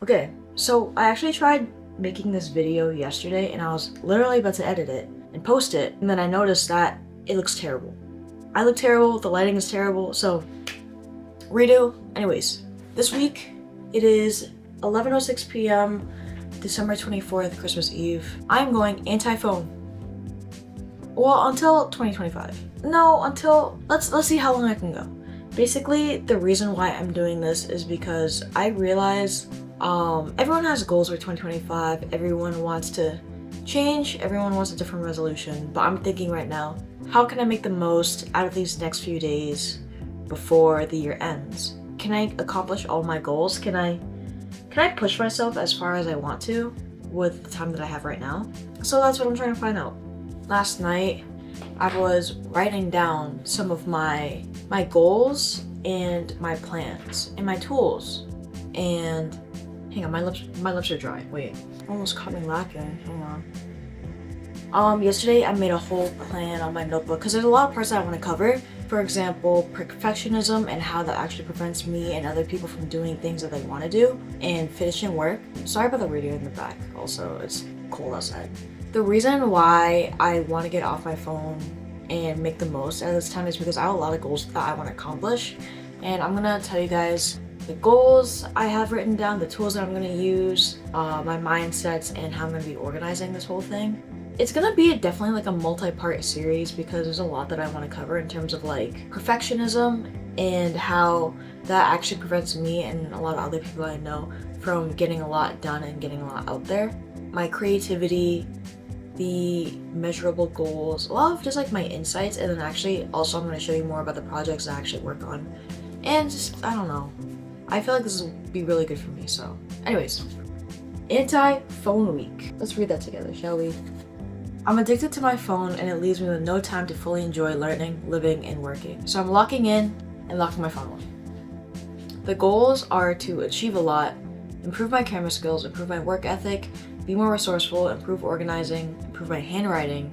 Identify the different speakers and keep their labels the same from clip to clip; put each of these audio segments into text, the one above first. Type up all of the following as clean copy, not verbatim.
Speaker 1: Okay, so I actually tried making this video yesterday and I was literally about to edit it and post it, and then I noticed that it looks terrible. I look terrible, the lighting is terrible, so redo. Anyways, this week it is 11:06 p.m. December 24th, Christmas Eve. I'm going anti-phone. Well, until 2025. No, until let's see how long I can go. Basically, the reason why I'm doing this is because I realize everyone has goals for 2025. Everyone wants to change. Everyone wants a different resolution. But I'm thinking right now, how can I make the most out of these next few days before the year ends? Can I accomplish all my goals? Can I push myself as far as I want to with the time that I have right now? So that's what I'm trying to find out. Last night, I was writing down some of my goals and my plans and my tools. And hang on, my lips are dry. Wait, almost caught me lacking. Hang on. Yesterday I made a whole plan on my notebook because there's a lot of parts that I want to cover. For example, perfectionism and how that actually prevents me and other people from doing things that they want to do and finishing work. Sorry about the radio in the back. Also, it's cold outside. The reason why I want to get off my phone and make the most out of this time is because I have a lot of goals that I want to accomplish, and I'm gonna tell you guys the goals I have written down, the tools that I'm gonna use, my mindsets, and how I'm gonna be organizing this whole thing. It's gonna be definitely like a multi-part series because there's a lot that I want to cover in terms of like perfectionism and how that actually prevents me and a lot of other people I know from getting a lot done and getting a lot out there. My creativity, the measurable goals, a lot of just like my insights, and then actually also I'm going to show you more about the projects I actually work on. And just, I don't know, I feel like this will be really good for me. So anyways, anti-phone week. Let's read that together, shall we? I'm addicted to my phone and it leaves me with no time to fully enjoy learning, living, and working. So I'm locking in and locking my phone away. The goals are to achieve a lot, improve my camera skills, improve my work ethic, be more resourceful, improve organizing, improve my handwriting,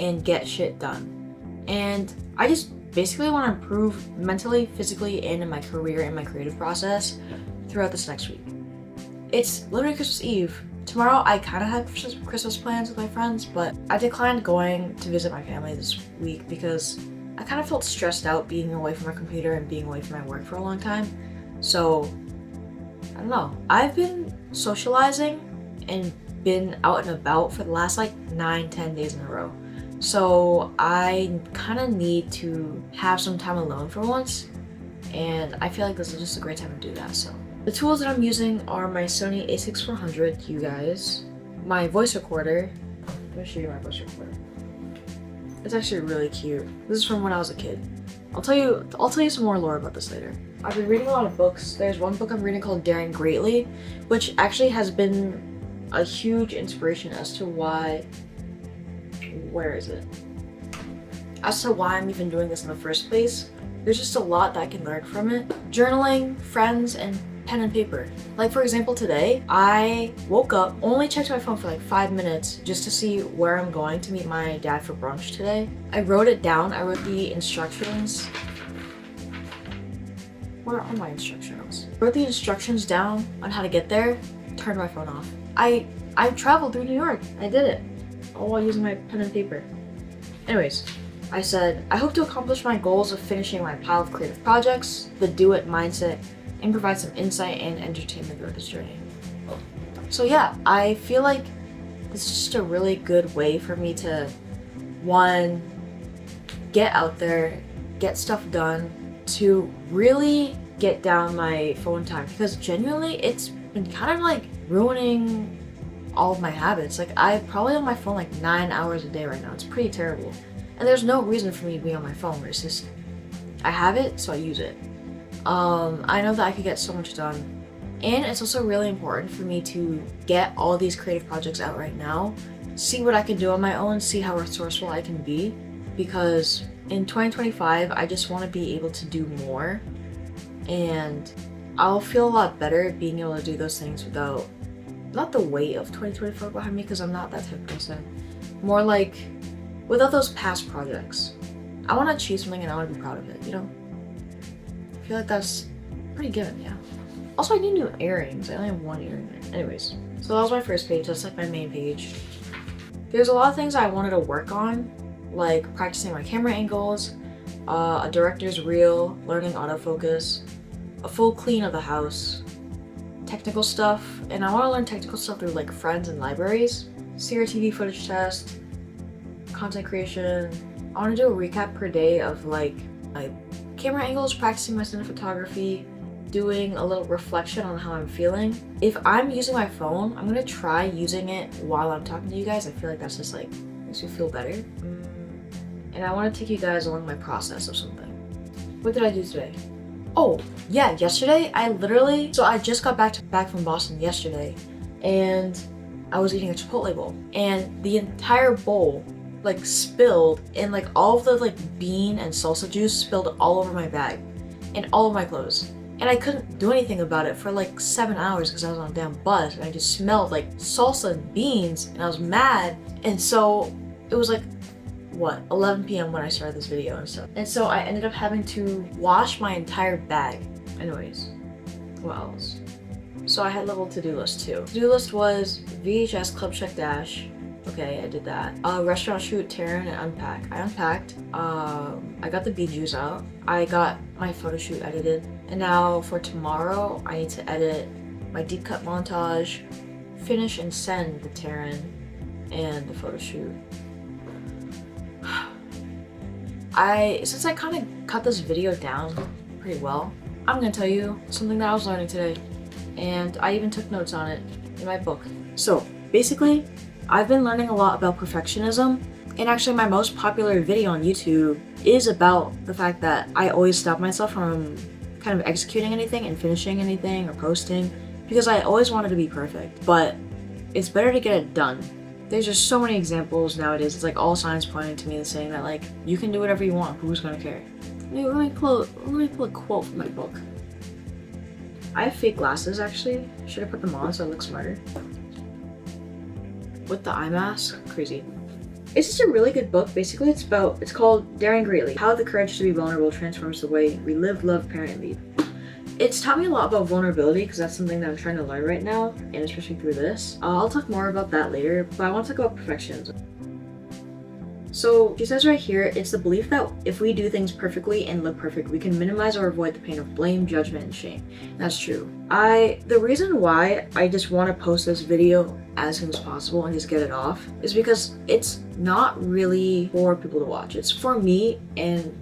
Speaker 1: and get shit done. And I just basically want to improve mentally, physically, and in my career and my creative process throughout this next week. It's literally Christmas Eve. Tomorrow I kind of had Christmas plans with my friends, but I declined going to visit my family this week because I kind of felt stressed out being away from my computer and being away from my work for a long time. So, I don't know. I've been socializing and been out and about for the last like 9-10 days in a row. So I kind of need to have some time alone for once, and I feel like this is just a great time to do that. So the tools that I'm using are my Sony a6400, you guys, my voice recorder. Let me show you my voice recorder. It's actually really cute. This is from when I was a kid. I'll tell you some more lore about this later. I've been reading a lot of books. There's one book I'm reading called Daring Greatly, which actually has been a huge inspiration as to why I'm even doing this in the first place. There's just a lot that I can learn from it. Journaling, friends, and pen and paper. Like for example, today I woke up, only checked my phone for like 5 minutes just to see where I'm going to meet my dad for brunch today. I wrote it down. I wrote the instructions. Where are my instructions? I wrote the instructions down on how to get there, turned my phone off. I traveled through New York. I did it, all while using my pen and paper. Anyways, I said, I hope to accomplish my goals of finishing my pile of creative projects, the do-it mindset, and provide some insight and entertainment throughout this journey. So yeah, I feel like this is just a really good way for me to, one, get out there, get stuff done, to really get down my phone time, because genuinely it's been kind of like ruining all of my habits. Like I probably on my phone like 9 hours a day right now. It's pretty terrible. And there's no reason for me to be on my phone. It's just, I have it, so I use it. I know that I could get so much done. And it's also really important for me to get all these creative projects out right now, see what I can do on my own, see how resourceful I can be, because in 2025, I just want to be able to do more, and I'll feel a lot better being able to do those things without, not the weight of 2024 behind me, because I'm not that type of person, more like without those past projects. I want to achieve something and I want to be proud of it, you know? I feel like that's pretty given, yeah. Also, I need new earrings. I only have one earring. Anyways, so that was my first page. That's like my main page. There's a lot of things I wanted to work on, like practicing my camera angles, a director's reel, learning autofocus, a full clean of the house, technical stuff, and I want to learn technical stuff through like friends and libraries, CRTV footage test, content creation. I want to do a recap per day of like my camera angles, practicing my cinematography, doing a little reflection on how I'm feeling. If I'm using my phone, I'm gonna try using it while I'm talking to you guys. I feel like that's just like makes me feel better. And I want to take you guys along my process of something. What did I do today? Oh yeah, yesterday I just got back from Boston yesterday, and I was eating a Chipotle bowl, and the entire bowl like spilled, and like all of the like bean and salsa juice spilled all over my bag and all of my clothes. And I couldn't do anything about it for like 7 hours because I was on a damn bus, and I just smelled like salsa and beans, and I was mad. And so it was like, what, 11 p.m. when I started this video and stuff. And so I ended up having to wash my entire bag. Anyways, what else? So I had a little to-do list too. To-do list was VHS Club Check Dash. Okay, I did that. Restaurant shoot, tear in, and unpack. I unpacked. I got the bijous out. I got my photo shoot edited. And now for tomorrow, I need to edit my deep cut montage, finish and send the tear-in and the photo shoot. Since I kind of cut this video down pretty well, I'm gonna tell you something that I was learning today. And I even took notes on it in my book. So basically, I've been learning a lot about perfectionism, and actually my most popular video on YouTube is about the fact that I always stop myself from kind of executing anything and finishing anything or posting because I always wanted to be perfect, but it's better to get it done. There's just so many examples nowadays. It's like all signs pointing to me and saying that like you can do whatever you want. Who's gonna care? Let me pull a quote from my book. I have fake glasses actually. Should I put them on so I look smarter? With the eye mask, crazy. It's just a really good book. Basically, it's called Daring Greatly: How the Courage to Be Vulnerable Transforms the Way We Live, Love, Parent, and Lead. It's taught me a lot about vulnerability because that's something that I'm trying to learn right now, and especially through this. I'll talk more about that later, but I want to talk about perfectionism. So she says right here, it's the belief that if we do things perfectly and look perfect, we can minimize or avoid the pain of blame, judgment, and shame. And that's true. The reason why I just want to post this video as soon as possible and just get it off is because it's not really for people to watch. It's for me and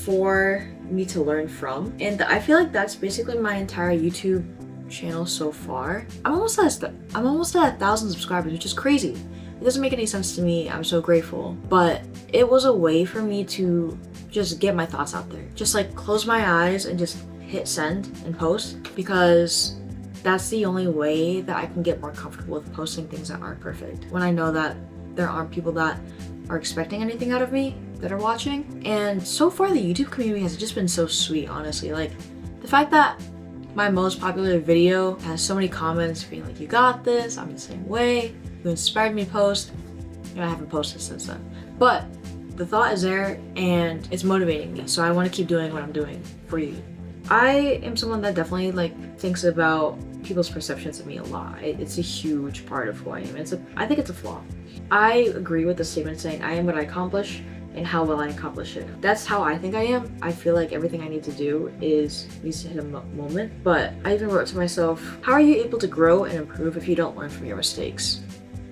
Speaker 1: for me to learn from. And I feel like that's basically my entire YouTube channel so far. I'm almost at 1,000 subscribers, which is crazy. It doesn't make any sense to me. I'm so grateful. But it was a way for me to just get my thoughts out there. Just like close my eyes and just hit send and post, because that's the only way that I can get more comfortable with posting things that aren't perfect. When I know that there aren't people that are expecting anything out of me that are watching. And so far the YouTube community has just been so sweet, honestly. Like the fact that my most popular video has so many comments being like, you got this, I'm the same way, you inspired me to post. I haven't posted since then. But the thought is there and it's motivating me. So I want to keep doing what I'm doing for you. I am someone that definitely like thinks about people's perceptions of me a lot. It's a huge part of who I am. I think it's a flaw. I agree with the statement saying I am what I accomplish and how will I accomplish it. That's how I think I am. I feel like everything I need to do needs to hit a moment. But I even wrote to myself, how are you able to grow and improve if you don't learn from your mistakes?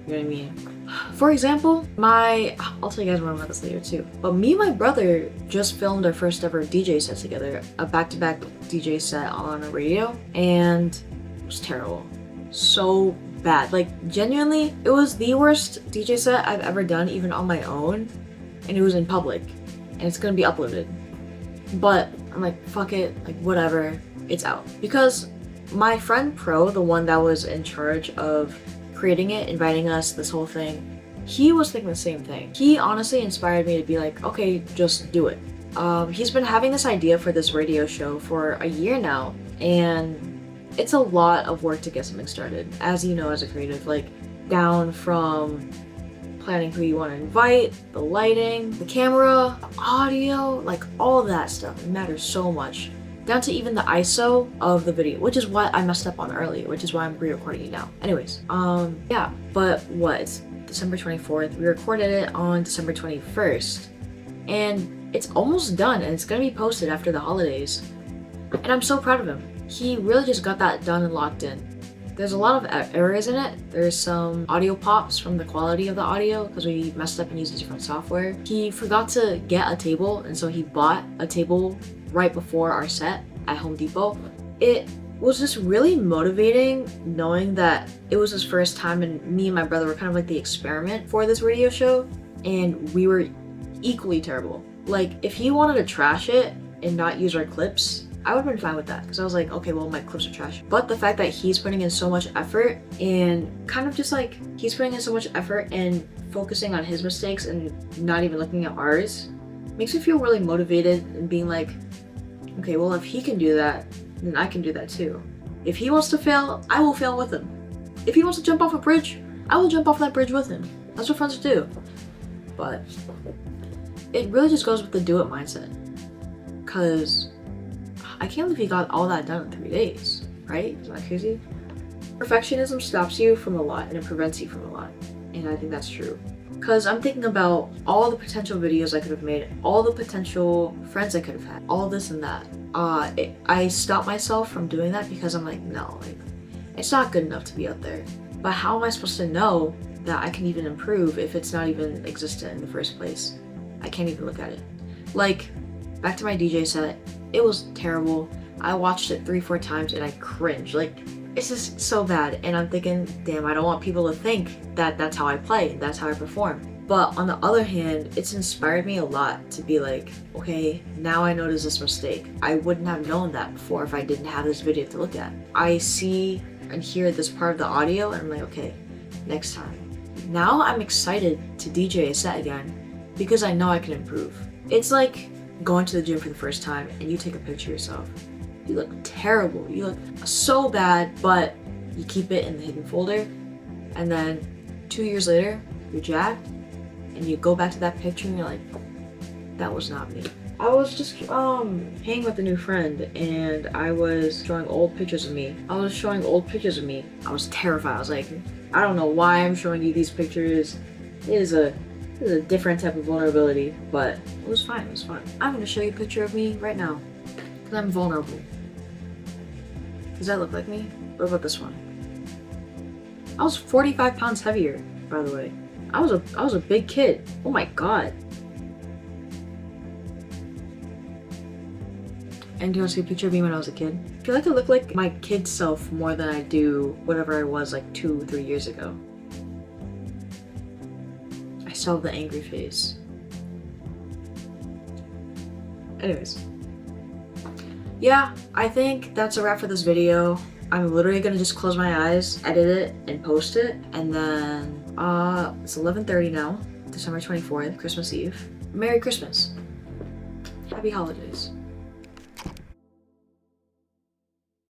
Speaker 1: You know what I mean? For example, I'll tell you guys more about this later too, but me and my brother just filmed our first ever DJ set together, a back-to-back DJ set on a radio, and it was terrible. So bad. Like genuinely, it was the worst DJ set I've ever done, even on my own, and it was in public, and it's gonna be uploaded. But I'm like, fuck it, like whatever, it's out. Because my friend Pro, the one that was in charge of creating it, inviting us, this whole thing, he was thinking the same thing. He honestly inspired me to be like, okay, just do it. He's been having this idea for this radio show for a year now, and it's a lot of work to get something started. As you know, as a creative, like down from planning who you want to invite, the lighting, the camera, the audio, like all that stuff. It matters so much down to even the ISO of the video, which is what I messed up on earlier, which is why I'm re-recording it now. Anyways, yeah, but what? It's December 24th. We recorded it on December 21st, and it's almost done, and it's gonna be posted after the holidays. And I'm so proud of him. He really just got that done and locked in. There's a lot of errors in it. There's some audio pops from the quality of the audio because we messed up and used a different software. He forgot to get a table, and so he bought a table right before our set at Home Depot. It was just really motivating knowing that it was his first time, and me and my brother were kind of like the experiment for this radio show, and we were equally terrible. Like, if he wanted to trash it and not use our clips, I would have been fine with that because I was like, okay, well, my clips are trash. But the fact that he's putting in so much effort and kind of just like, he's putting in so much effort and focusing on his mistakes and not even looking at ours makes me feel really motivated and being like, okay, well, if he can do that, then I can do that too. If he wants to fail, I will fail with him. If he wants to jump off a bridge, I will jump off that bridge with him. That's what friends do. But it really just goes with the do it mindset. Cause I can't believe he got all that done in 3 days, right? Isn't that crazy? Perfectionism stops you from a lot and it prevents you from a lot. And I think that's true. Because I'm thinking about all the potential videos I could have made, all the potential friends I could have had, all this and that. I stop myself from doing that because I'm like, no, like, it's not good enough to be out there. But how am I supposed to know that I can even improve if it's not even existent in the first place? I can't even look at it. Like, back to my DJ set, it was terrible. I watched it 3-4 times and I cringed. Like, it's just so bad. And I'm thinking, damn, I don't want people to think that that's how I play, that's how I perform. But on the other hand, it's inspired me a lot to be like, okay, now I notice this mistake. I wouldn't have known that before if I didn't have this video to look at. I see and hear this part of the audio and I'm like, okay, next time. Now I'm excited to DJ a set again because I know I can improve. It's like going to the gym for the first time and you take a picture of yourself. You look terrible. You look so bad, but you keep it in the hidden folder. And then 2 years later, you're jacked and you go back to that picture and you're like, that was not me. I was just hanging with a new friend and I was showing old pictures of me. I was terrified. I was like, I don't know why I'm showing you these pictures. It is a different type of vulnerability, but it was fine. I'm gonna show you a picture of me right now because I'm vulnerable. Does that look like me? What about this one? I was 45 pounds heavier, by the way. I was a big kid. Oh my god. And do you want to see a picture of me when I was a kid? I feel like I look like my kid self more than I do whatever I was like 2-3 years ago. I still have the angry face. Anyways. Yeah, I think that's a wrap for this video. I'm literally gonna just close my eyes, edit it, and post it. And then, it's 11:30 now, December 24th, Christmas Eve. Merry Christmas. Happy holidays.